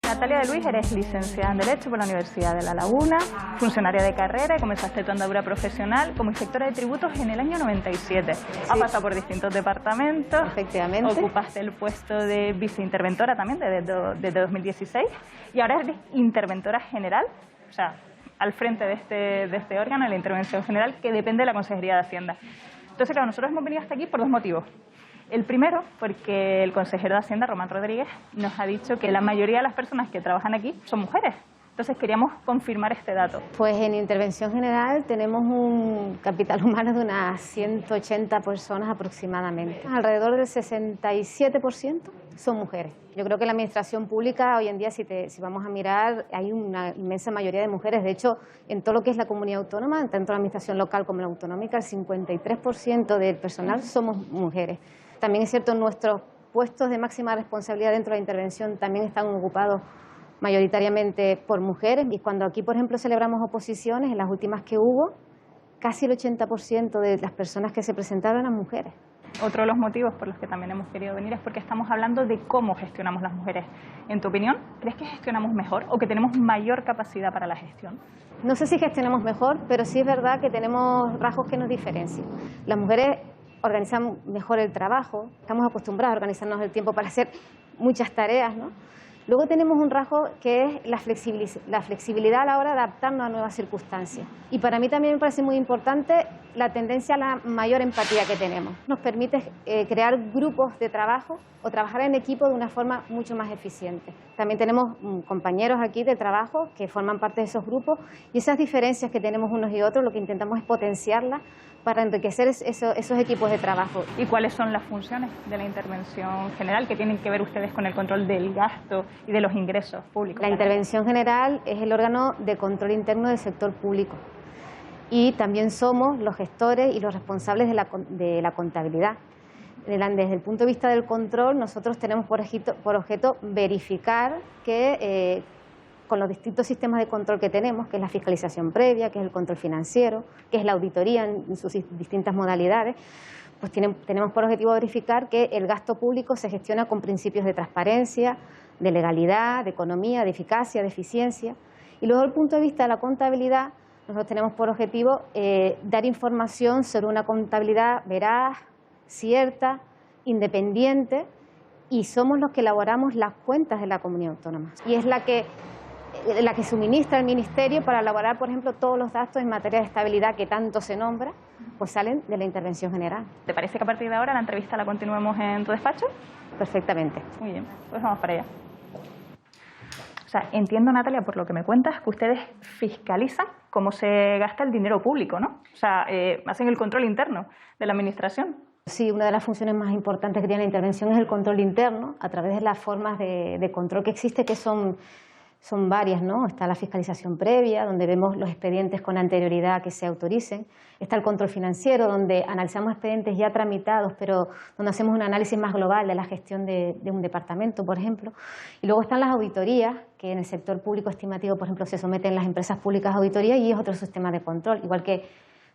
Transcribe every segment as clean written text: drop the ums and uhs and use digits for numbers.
Natalia de Luis, eres licenciada en Derecho por la Universidad de La Laguna, funcionaria de carrera y comenzaste tu andadura profesional como inspectora de tributos en el año 97. Has pasado por distintos departamentos. Efectivamente. Ocupaste el puesto de viceinterventora también desde 2016 y ahora eres interventora general, o sea, al frente de este órgano, la intervención general, que depende de la Consejería de Hacienda. Entonces, claro, nosotros hemos venido hasta aquí por dos motivos. El primero, porque el consejero de Hacienda, Román Rodríguez, nos ha dicho que la mayoría de las personas que trabajan aquí son mujeres. Entonces queríamos confirmar este dato. Pues en intervención general tenemos un capital humano de unas 180 personas aproximadamente. Alrededor del 67% son mujeres. Yo creo que en la administración pública hoy en día, si vamos a mirar, hay una inmensa mayoría de mujeres. De hecho, en todo lo que es la comunidad autónoma, tanto la administración local como la autonómica, el 53% del personal somos mujeres. También es cierto, nuestros puestos de máxima responsabilidad dentro de la intervención también están ocupados mayoritariamente por mujeres, y cuando aquí, por ejemplo, celebramos oposiciones, en las últimas que hubo, casi el 80% de las personas que se presentaron eran mujeres. Otro de los motivos por los que también hemos querido venir es porque estamos hablando de cómo gestionamos las mujeres. En tu opinión, ¿crees que gestionamos mejor o que tenemos mayor capacidad para la gestión? No sé si gestionamos mejor, pero sí es verdad que tenemos rasgos que nos diferencian. Las mujeres organizan mejor el trabajo, estamos acostumbrados a organizarnos el tiempo para hacer muchas tareas, ¿no? Luego tenemos un rasgo que es la flexibilidad a la hora de adaptarnos a nuevas circunstancias. Y para mí también me parece muy importante la tendencia a la mayor empatía que tenemos. Nos permite crear grupos de trabajo o trabajar en equipo de una forma mucho más eficiente. También tenemos compañeros aquí de trabajo que forman parte de esos grupos, y esas diferencias que tenemos unos y otros lo que intentamos es potenciarlas para enriquecer esos equipos de trabajo. ¿Y cuáles son las funciones de la intervención general que tienen que ver ustedes con el control del gasto y de los ingresos públicos? La intervención general es el órgano de control interno del sector público, y también somos los gestores y los responsables de la contabilidad. Desde el punto de vista del control, nosotros tenemos por objeto verificar que con los distintos sistemas de control que tenemos, que es la fiscalización previa, que es el control financiero, que es la auditoría en sus distintas modalidades, pues tenemos por objetivo verificar que el gasto público se gestiona con principios de transparencia, de legalidad, de economía, de eficacia, de eficiencia. Y luego, desde el punto de vista de la contabilidad, nosotros tenemos por objetivo dar información sobre una contabilidad veraz, cierta, independiente, y somos los que elaboramos las cuentas de la comunidad autónoma. Y es la que suministra el Ministerio para elaborar, por ejemplo, todos los datos en materia de estabilidad que tanto se nombra, pues salen de la intervención general. ¿Te parece que a partir de ahora la entrevista la continuemos en tu despacho? Perfectamente. Muy bien, pues vamos para allá. O sea, entiendo, Natalia, por lo que me cuentas, que ustedes fiscalizan cómo se gasta el dinero público, ¿no? O sea, hacen el control interno de la administración. Sí, una de las funciones más importantes que tiene la intervención es el control interno, a través de las formas de control que existe, que son varias, ¿no? Está la fiscalización previa, donde vemos los expedientes con anterioridad que se autoricen. Está el control financiero, donde analizamos expedientes ya tramitados, pero donde hacemos un análisis más global de la gestión de un departamento, por ejemplo. Y luego están las auditorías, que en el sector público estimativo, por ejemplo, se someten las empresas públicas a auditoría, y es otro sistema de control, igual que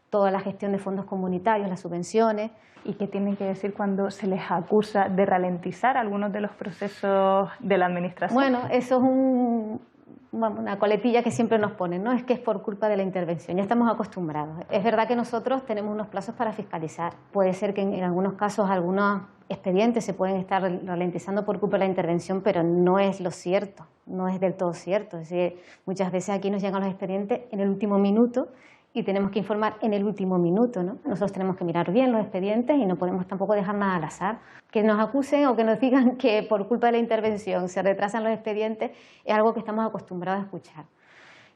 toda la gestión de fondos comunitarios, las subvenciones. ¿Y qué tienen que decir cuando se les acusa de ralentizar algunos de los procesos de la administración? Bueno, eso es una coletilla que siempre nos ponen, ¿no? Es que es por culpa de la intervención, ya estamos acostumbrados. Es verdad que nosotros tenemos unos plazos para fiscalizar. Puede ser que en algunos casos algunos expedientes se pueden estar ralentizando por culpa de la intervención, pero no es lo cierto, no es del todo cierto. Es decir, muchas veces aquí nos llegan los expedientes en el último minuto y tenemos que informar en el último minuto, ¿no? Nosotros tenemos que mirar bien los expedientes y no podemos tampoco dejar nada al azar. Que nos acusen o que nos digan que por culpa de la intervención se retrasan los expedientes es algo que estamos acostumbrados a escuchar.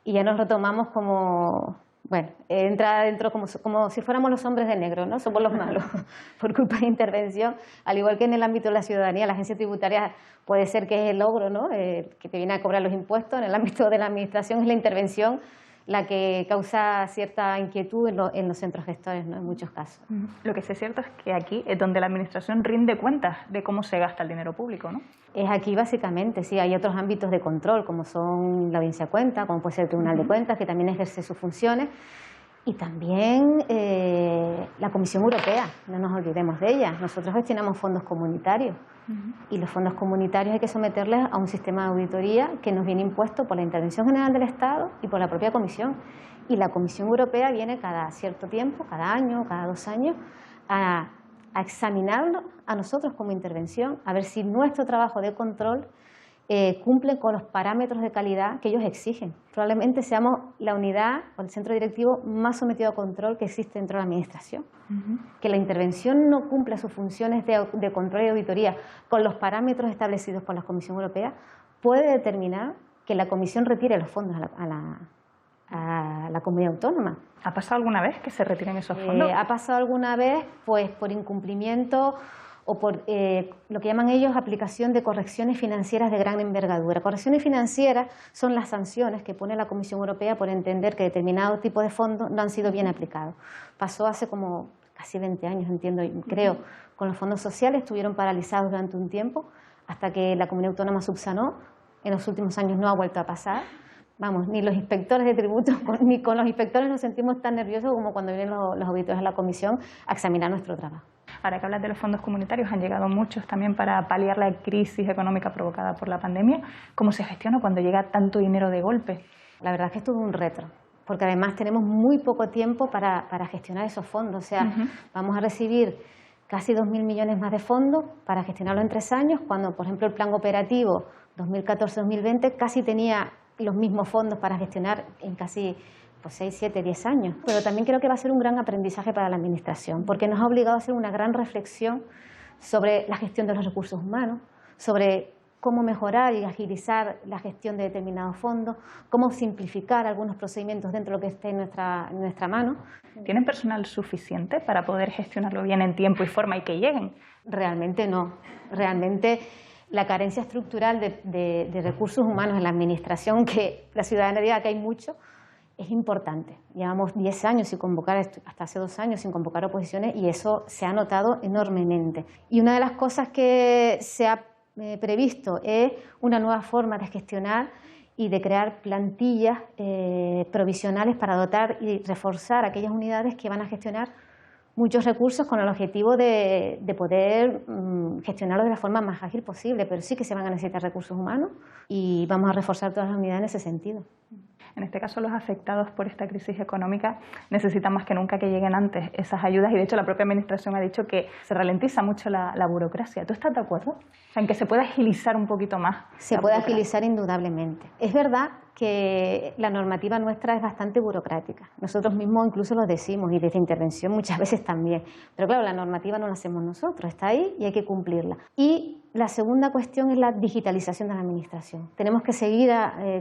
Y ya nos lo tomamos como, bueno, entra dentro como si fuéramos los hombres de negro, ¿no? Somos los malos por culpa de la intervención. Al igual que en el ámbito de la ciudadanía, la agencia tributaria puede ser que es el ogro, ¿no? Que te viene a cobrar los impuestos. En el ámbito de la administración es la intervención la que causa cierta inquietud en los centros gestores, ¿no? En muchos casos. Lo que sí es cierto es que aquí es donde la administración rinde cuentas de cómo se gasta el dinero público, ¿no? Es aquí básicamente, sí. Hay otros ámbitos de control, como son la audiencia de cuentas, como puede ser el Tribunal de Cuentas, que también ejerce sus funciones, Y también la Comisión Europea, no nos olvidemos de ella. Nosotros gestionamos fondos comunitarios y los fondos comunitarios hay que someterles a un sistema de auditoría que nos viene impuesto por la Intervención General del Estado y por la propia Comisión. Y la Comisión Europea viene cada cierto tiempo, cada año, cada 2 años, a examinarlo a nosotros como intervención, a ver si nuestro trabajo de control cumple con los parámetros de calidad que ellos exigen. Probablemente seamos la unidad o el centro directivo más sometido a control que existe dentro de la Administración. Que la intervención no cumpla sus funciones de control y auditoría con los parámetros establecidos por la Comisión Europea puede determinar que la Comisión retire los fondos a la comunidad autónoma. ¿Ha pasado alguna vez que se retiren esos fondos? Ha pasado alguna vez pues por incumplimiento o por lo que llaman ellos aplicación de correcciones financieras de gran envergadura. Correcciones financieras son las sanciones que pone la Comisión Europea por entender que determinado tipo de fondos no han sido bien aplicados. Pasó hace como casi 20 años, entiendo, creo, con los fondos sociales, estuvieron paralizados durante un tiempo hasta que la comunidad autónoma subsanó. En los últimos años no ha vuelto a pasar. Vamos, ni los inspectores de tributos, ni con los inspectores nos sentimos tan nerviosos como cuando vienen los auditores a la comisión a examinar nuestro trabajo. Ahora que hablas de los fondos comunitarios, han llegado muchos también para paliar la crisis económica provocada por la pandemia. ¿Cómo se gestiona cuando llega tanto dinero de golpe? La verdad es que es todo un reto, porque además tenemos muy poco tiempo para gestionar esos fondos. O sea, vamos a recibir casi 2.000 millones más de fondos para gestionarlo en 3 años, cuando, por ejemplo, el plan operativo 2014-2020 casi tenía los mismos fondos para gestionar en casi 6, 7, 10 años. Pero también creo que va a ser un gran aprendizaje para la Administración, porque nos ha obligado a hacer una gran reflexión sobre la gestión de los recursos humanos, sobre cómo mejorar y agilizar la gestión de determinados fondos, cómo simplificar algunos procedimientos dentro de lo que esté en nuestra mano. ¿Tienen personal suficiente para poder gestionarlo bien en tiempo y forma y que lleguen? Realmente no. Realmente la carencia estructural de recursos humanos en la Administración, que la ciudadanía diga que hay mucho, es importante. Llevamos 10 años sin convocar, hasta hace 2 años sin convocar oposiciones, y eso se ha notado enormemente. Y una de las cosas que se ha previsto es una nueva forma de gestionar y de crear plantillas provisionales para dotar y reforzar aquellas unidades que van a gestionar muchos recursos con el objetivo de poder gestionarlos de la forma más ágil posible, pero sí que se van a necesitar recursos humanos y vamos a reforzar todas las unidades en ese sentido. En este caso, los afectados por esta crisis económica necesitan más que nunca que lleguen antes esas ayudas, y de hecho la propia Administración ha dicho que se ralentiza mucho la burocracia. ¿Tú estás de acuerdo? O sea, en que se pueda agilizar un poquito más. Se puede agilizar indudablemente. Es verdad que la normativa nuestra es bastante burocrática. Nosotros mismos incluso lo decimos, y desde intervención muchas veces también. Pero claro, la normativa no la hacemos nosotros, está ahí y hay que cumplirla. Y la segunda cuestión es la digitalización de la Administración. Tenemos que seguir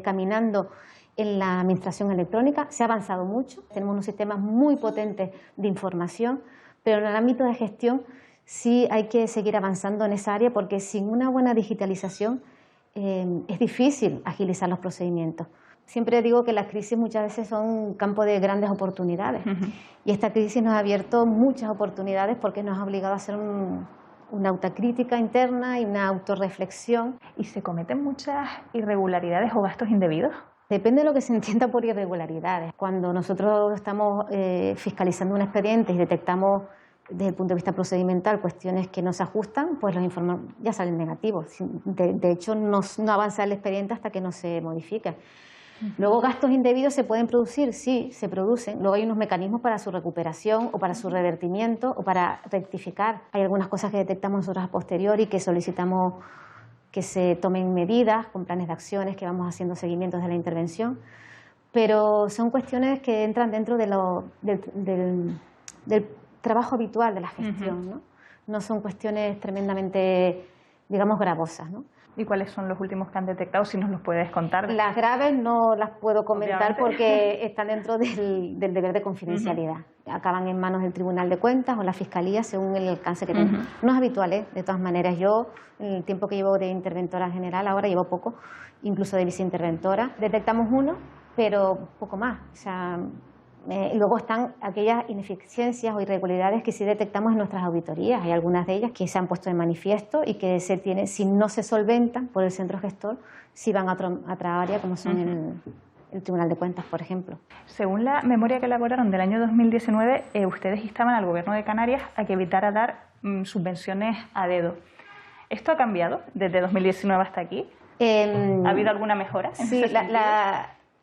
caminando en la Administración electrónica. Se ha avanzado mucho, tenemos unos sistemas muy potentes de información, pero en el ámbito de gestión sí hay que seguir avanzando en esa área, porque sin una buena digitalización es difícil agilizar los procedimientos. Siempre digo que las crisis muchas veces son un campo de grandes oportunidades, y esta crisis nos ha abierto muchas oportunidades porque nos ha obligado a hacer una autocrítica interna y una autorreflexión. ¿Y se cometen muchas irregularidades o gastos indebidos? Depende de lo que se entienda por irregularidades. Cuando nosotros estamos fiscalizando un expediente y detectamos desde el punto de vista procedimental cuestiones que no se ajustan, pues los informes ya salen negativos. De hecho, no avanza el expediente hasta que no se modifique. Luego, gastos indebidos se pueden producir, sí, se producen. Luego hay unos mecanismos para su recuperación o para su revertimiento o para rectificar. Hay algunas cosas que detectamos nosotros a posteriori, que solicitamos que se tomen medidas con planes de acciones, que vamos haciendo seguimientos de la intervención, pero son cuestiones que entran dentro del trabajo habitual de la gestión, no son cuestiones tremendamente, digamos, gravosas, ¿no? ¿Y cuáles son los últimos que han detectado, si nos los puedes contar? Las graves no las puedo comentar, obviamente, porque están dentro del deber de confidencialidad. Acaban en manos del Tribunal de Cuentas o la Fiscalía, según el alcance que tengan. No es habitual, de todas maneras. Yo, en el tiempo que llevo de interventora general, ahora llevo poco, incluso de viceinterventora, detectamos uno, pero poco más. O sea, luego están aquellas ineficiencias o irregularidades que sí detectamos en nuestras auditorías. Hay algunas de ellas que se han puesto de manifiesto y que si no se solventan por el centro gestor, sí van a otra área, como son el Tribunal de Cuentas, por ejemplo. Según la memoria que elaboraron del año 2019, ustedes instaban al Gobierno de Canarias a que evitara dar subvenciones a dedo. ¿Esto ha cambiado desde 2019 hasta aquí? ¿Ha habido alguna mejora? Sí,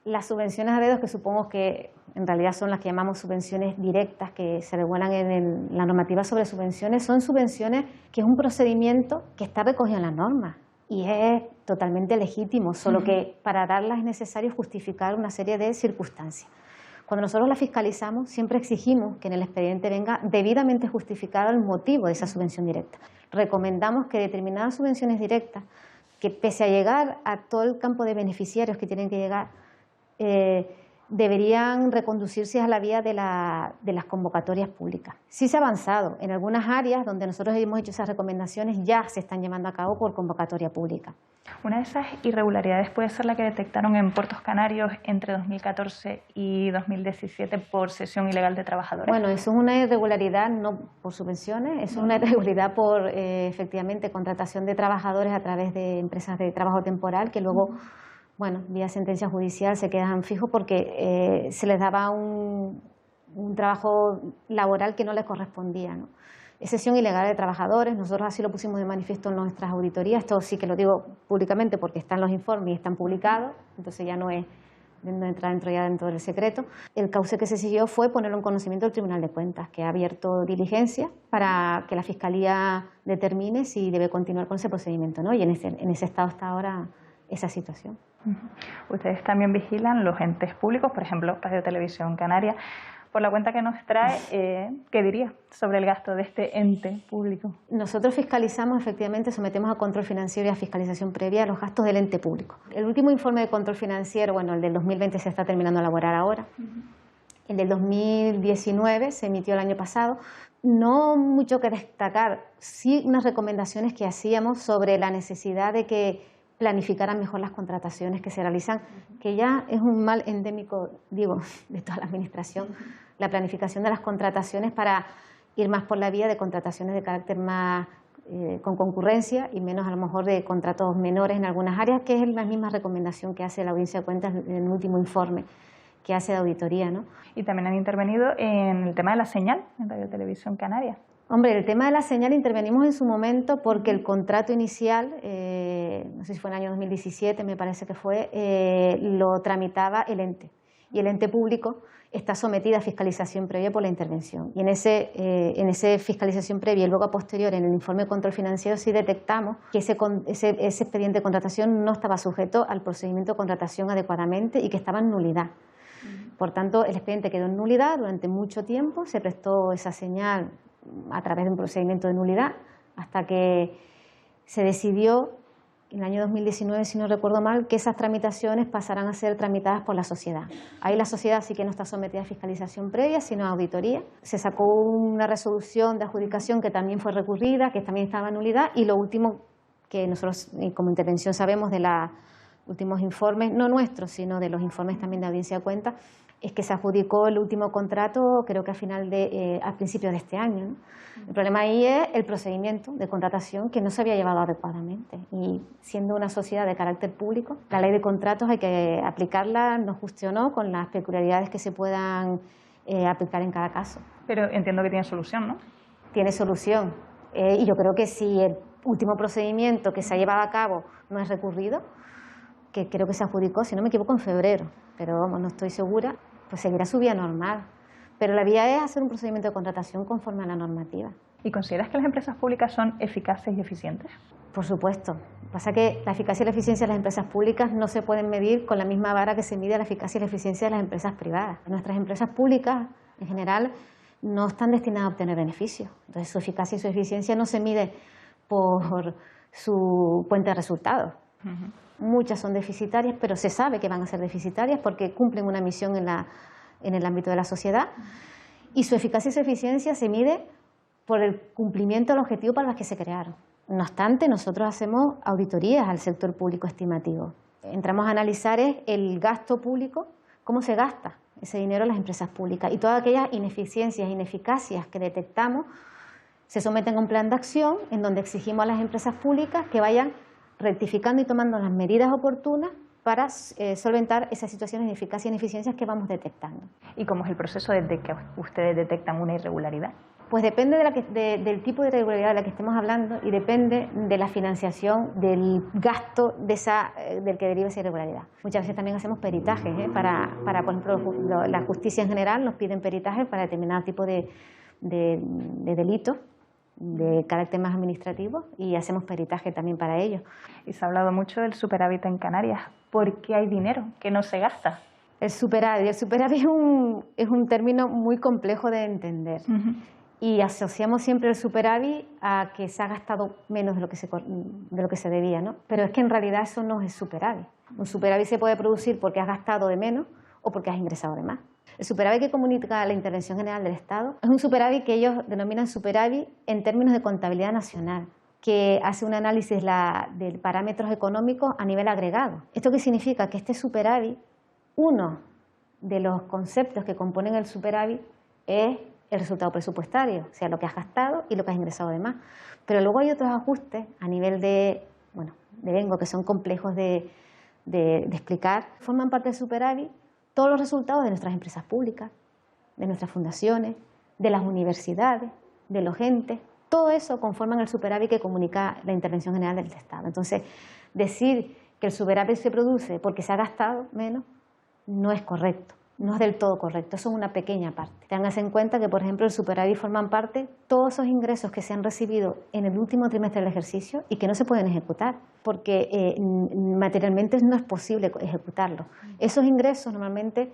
las subvenciones a dedo, que supongo que en realidad son las que llamamos subvenciones directas, que se regulan en la normativa sobre subvenciones, son subvenciones que es un procedimiento que está recogido en la norma y es totalmente legítimo, solo que para darlas es necesario justificar una serie de circunstancias. Cuando nosotros las fiscalizamos, siempre exigimos que en el expediente venga debidamente justificado el motivo de esa subvención directa. Recomendamos que determinadas subvenciones directas, que pese a llegar a todo el campo de beneficiarios que tienen que llegar, deberían reconducirse a la vía de las convocatorias públicas. Sí se ha avanzado. En algunas áreas donde nosotros hemos hecho esas recomendaciones ya se están llevando a cabo por convocatoria pública. Una de esas irregularidades puede ser la que detectaron en Puertos Canarios entre 2014 y 2017 por cesión ilegal de trabajadores. Bueno, eso es una irregularidad no por subvenciones, eso es una irregularidad por, efectivamente, contratación de trabajadores a través de empresas de trabajo temporal que luego, bueno, vía sentencia judicial se quedan fijos porque se les daba un trabajo laboral que no les correspondía, ¿no? Es cesión ilegal de trabajadores, nosotros así lo pusimos de manifiesto en nuestras auditorías, esto sí que lo digo públicamente porque están los informes y están publicados, entonces ya no entra dentro del secreto. El cauce que se siguió fue ponerlo en conocimiento del Tribunal de Cuentas, que ha abierto diligencia para que la Fiscalía determine si debe continuar con ese procedimiento, ¿no? Y en ese estado está ahora esa situación. Ustedes también vigilan los entes públicos, por ejemplo, Radio Televisión Canaria. Por la cuenta que nos trae, ¿qué diría sobre el gasto de este ente público? Nosotros fiscalizamos, efectivamente, sometemos a control financiero y a fiscalización previa los gastos del ente público. El último informe de control financiero, bueno, el del 2020 se está terminando de elaborar ahora. El del 2019 se emitió el año pasado. No mucho que destacar, sí unas recomendaciones que hacíamos sobre la necesidad de que planificaran mejor las contrataciones que se realizan, que ya es un mal endémico, digo, de toda la administración, la planificación de las contrataciones para ir más por la vía de contrataciones de carácter más con concurrencia y menos a lo mejor de contratos menores en algunas áreas, que es la misma recomendación que hace la Audiencia de Cuentas en el último informe que hace de auditoría, ¿no? Y también han intervenido en el tema de la señal en Radio Televisión Canaria. Hombre, el tema de la señal intervenimos en su momento porque el contrato inicial, no sé si fue en el año 2017, me parece que fue, lo tramitaba el ente. Y el ente público está sometido a fiscalización previa por la intervención. Y en esa fiscalización previa y luego a posterior, en el informe de control financiero, sí detectamos que ese expediente de contratación no estaba sujeto al procedimiento de contratación adecuadamente y que estaba en nulidad. Por tanto, el expediente quedó en nulidad durante mucho tiempo, se prestó esa señal a través de un procedimiento de nulidad hasta que se decidió en el año 2019, si no recuerdo mal, que esas tramitaciones pasarán a ser tramitadas por la sociedad. Ahí la sociedad sí que no está sometida a fiscalización previa, sino a auditoría. Se sacó una resolución de adjudicación que también fue recurrida, que también estaba en nulidad, y lo último que nosotros como intervención sabemos de los últimos informes, no nuestros, sino de los informes también de Audiencia de Cuentas, es que se adjudicó el último contrato, creo que a principios de este año, ¿no? El problema ahí es el procedimiento de contratación que no se había llevado adecuadamente. Y siendo una sociedad de carácter público, la ley de contratos hay que aplicarla, nos gestionó con las peculiaridades que se puedan aplicar en cada caso. Pero entiendo que tiene solución, ¿no? Tiene solución. Y yo creo que si el último procedimiento que se ha llevado a cabo no es recurrido, que creo que se adjudicó, si no me equivoco, en febrero, pero vamos, no estoy segura, pues seguirá su vía normal. Pero la vía es hacer un procedimiento de contratación conforme a la normativa. ¿Y consideras que las empresas públicas son eficaces y eficientes? Por supuesto. Pasa que la eficacia y la eficiencia de las empresas públicas no se pueden medir con la misma vara que se mide la eficacia y la eficiencia de las empresas privadas. Nuestras empresas públicas, en general, no están destinadas a obtener beneficios. Entonces, su eficacia y su eficiencia no se mide por su cuenta de resultados. Muchas son deficitarias, pero se sabe que van a ser deficitarias porque cumplen una misión en el ámbito de la sociedad, y su eficacia y su eficiencia se mide por el cumplimiento del objetivo para los que se crearon. No obstante, nosotros hacemos auditorías al sector público estimativo. Entramos a analizar el gasto público, cómo se gasta ese dinero en las empresas públicas, y todas aquellas ineficiencias e ineficacias que detectamos se someten a un plan de acción en donde exigimos a las empresas públicas que vayan rectificando y tomando las medidas oportunas para solventar esas situaciones de eficacia y ineficiencias que vamos detectando. ¿Y cómo es el proceso desde que ustedes detectan una irregularidad? Pues depende del tipo de irregularidad de la que estemos hablando y depende de la financiación, del gasto del que deriva esa irregularidad. Muchas veces también hacemos peritajes, por ejemplo, la justicia en general nos piden peritajes para determinado tipo de delitos de carácter más administrativo y hacemos peritaje también para ello. Y se ha hablado mucho del superávit en Canarias. ¿Por qué hay dinero que no se gasta? El superávit es un término muy complejo de entender. Y asociamos siempre el superávit a que se ha gastado menos de lo que se debía, ¿no? Pero es que en realidad eso no es superávit. Un superávit se puede producir porque has gastado de menos o porque has ingresado de más. El superávit que comunica la Intervención General del Estado es un superávit que ellos denominan superávit en términos de contabilidad nacional, que hace un análisis de parámetros económicos a nivel agregado. ¿Esto qué significa? Que este superávit, uno de los conceptos que componen el superávit es el resultado presupuestario, o sea, lo que has gastado y lo que has ingresado de más. Pero luego hay otros ajustes a nivel de vengo, que son complejos de explicar. Forman parte del superávit todos los resultados de nuestras empresas públicas, de nuestras fundaciones, de las universidades, de los entes. Todo eso conforman el superávit que comunica la Intervención General del Estado. Entonces, decir que el superávit se produce porque se ha gastado menos no es correcto. No es del todo correcto, eso es una pequeña parte. Ténganse en cuenta que, por ejemplo, el superávit forman parte todos esos ingresos que se han recibido en el último trimestre del ejercicio y que no se pueden ejecutar, porque materialmente no es posible ejecutarlos. Esos ingresos normalmente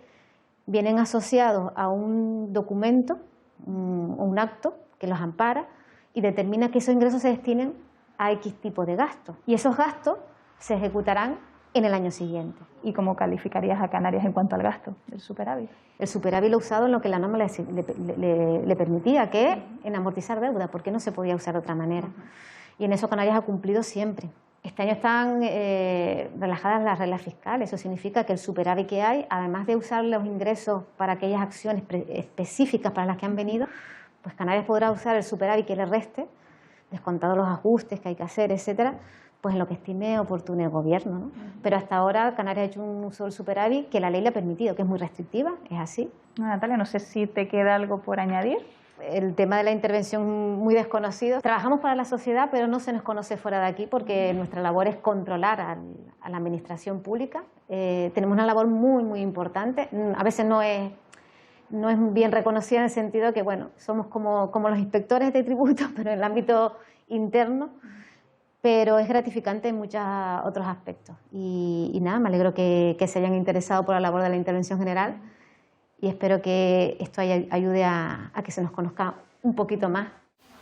vienen asociados a un documento, un acto que los ampara y determina que esos ingresos se destinen a X tipo de gastos. Y esos gastos se ejecutarán en el año siguiente. ¿Y cómo calificarías a Canarias en cuanto al gasto del superávit? El superávit lo usado en lo que la norma le permitía, que es en amortizar deuda, porque no se podía usar de otra manera. Y en eso Canarias ha cumplido siempre. Este año están relajadas las reglas fiscales, eso significa que el superávit que hay, además de usar los ingresos para aquellas acciones específicas para las que han venido, pues Canarias podrá usar el superávit que le reste, descontados los ajustes que hay que hacer, etcétera, pues en lo que estime oportuno el gobierno, ¿no? Pero hasta ahora Canarias ha hecho un uso del superávit que la ley le ha permitido, que es muy restrictiva, es así. Natalia, no sé si te queda algo por añadir. El tema de la intervención muy desconocido. Trabajamos para la sociedad, pero no se nos conoce fuera de aquí porque nuestra labor es controlar a la administración pública. Tenemos una labor muy, muy importante. A veces no es bien reconocida en el sentido que, bueno, somos como los inspectores de tributos, pero en el ámbito interno. Pero es gratificante en muchos otros aspectos. Y nada, me alegro que se hayan interesado por la labor de la Intervención General y espero que esto ayude a que se nos conozca un poquito más